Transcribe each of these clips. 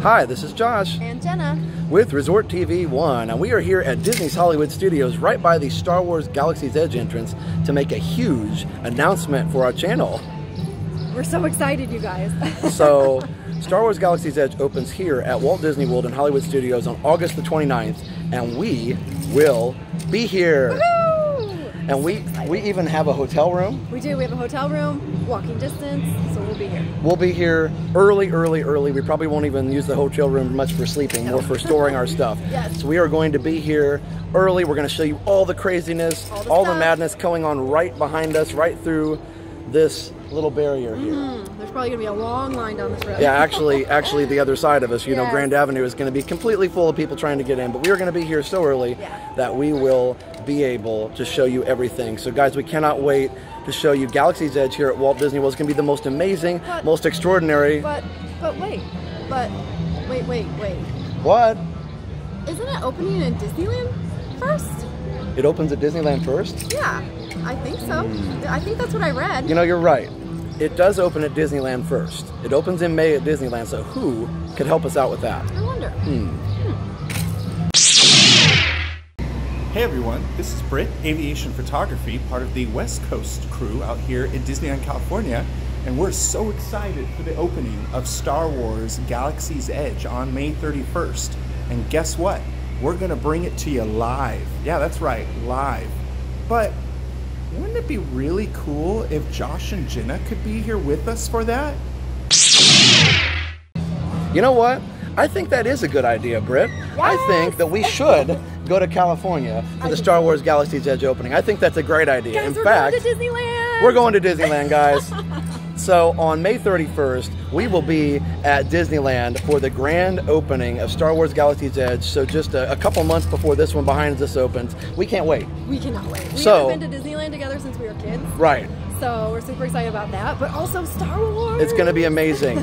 Hi, this is Josh. And Jenna. With ResortTV1, and we are here at Disney's Hollywood Studios right by the Star Wars Galaxy's Edge entrance to make a huge announcement for our channel. We're so excited, you guys. So, Star Wars Galaxy's Edge opens here at Walt Disney World and Hollywood Studios on August the 29th, and we will be here. Woohoo! And we even have a hotel room. We do. We have a hotel room, walking distance, so we'll be here. We'll be here early. We probably won't even use the hotel room much for sleeping, more for storing our stuff. Yes. So we are going to be here early. We're going to show you all the craziness, all the madness going on right behind us, right through this little barrier here. There's probably going to be a long line down this road. Yeah, actually the other side of us, you know, Grand Avenue is going to be completely full of people trying to get in, but we are going to be here so early that we will be able to show you everything. So guys, we cannot wait to show you Galaxy's Edge here at Walt Disney World. It's going to be the most amazing, most extraordinary. But wait. What? Isn't it opening in Disneyland first? It opens at Disneyland first? Yeah, I think so. I think that's what I read. You know, you're right. It does open at Disneyland first. It opens in May at Disneyland, so who could help us out with that? I wonder. Hey everyone, this is Britt, Aviation Photography, part of the West Coast crew out here in Disneyland, California, and we're so excited for the opening of Star Wars Galaxy's Edge on May 31st. And guess what? We're gonna bring it to you live. Yeah, that's right, live. But wouldn't it be really cool if Josh and Jenna could be here with us for that? You know what? I think that is a good idea, Britt. Yes! I think that we should go to California for the Star Wars Galaxy's Edge opening. I think that's a great idea. Guys, In fact, going to Disneyland! We're going to Disneyland, guys. So on May 31st, we will be at Disneyland for the grand opening of Star Wars Galaxy's Edge. So just a couple months before this one behind us opens. We can't wait. We cannot wait. We haven't been to Disneyland together since we were kids. Right. So we're super excited about that, but also Star Wars. It's going to be amazing.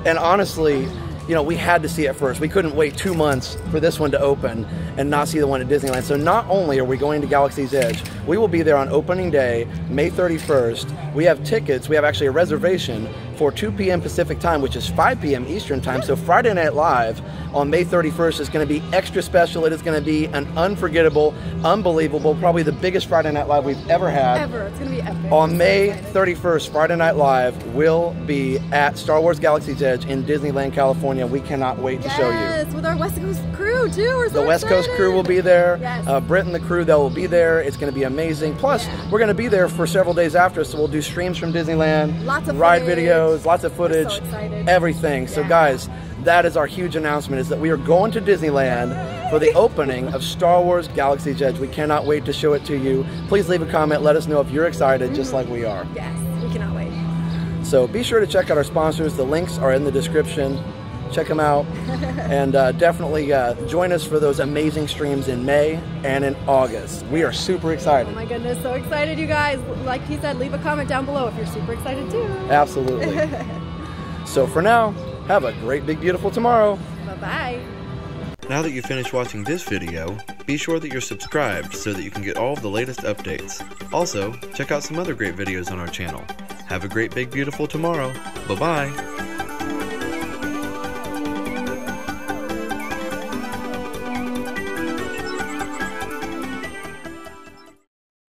And honestly, you know, we had to see it first. We couldn't wait 2 months for this one to open and not see the one at Disneyland. So not only are we going to Galaxy's Edge, we will be there on opening day, May 31st. We have tickets. We have actually a reservation for 2 p.m. Pacific time, which is 5 p.m. Eastern time. So Friday Night Live on May 31st is going to be extra special. It is going to be an unforgettable, unbelievable, probably the biggest Friday Night Live we've ever had. Ever. It's going to be epic. On May 31st, Friday Night Live will be at Star Wars Galaxy's Edge in Disneyland, California. We cannot wait to show you. Yes, with our West Coast crew too. We're so The West Coast crew will be there. Yes. Britt and the crew, they will be there. It's going to be amazing. Plus, we're going to be there for several days after, so we'll do streams from Disneyland, lots of ride footage. videos, lots of footage, We're so excited. everything. So guys, that is our huge announcement, is that we are going to Disneyland for the opening of Star Wars Galaxy's Edge. We cannot wait to show it to you. Please leave a comment. Let us know if you're excited, just like we are. Yes, we cannot wait. So be sure to check out our sponsors. The links are in the description. Check them out. And definitely join us for those amazing streams in May and in August. We are super excited. Oh my goodness, so excited, you guys. Like he said, leave a comment down below if you're super excited too. Absolutely. So for now, have a great, big, beautiful tomorrow. Bye-bye. Now that you've finished watching this video, be sure that you're subscribed so that you can get all of the latest updates. Also, check out some other great videos on our channel. Have a great, big, beautiful tomorrow. Bye-bye.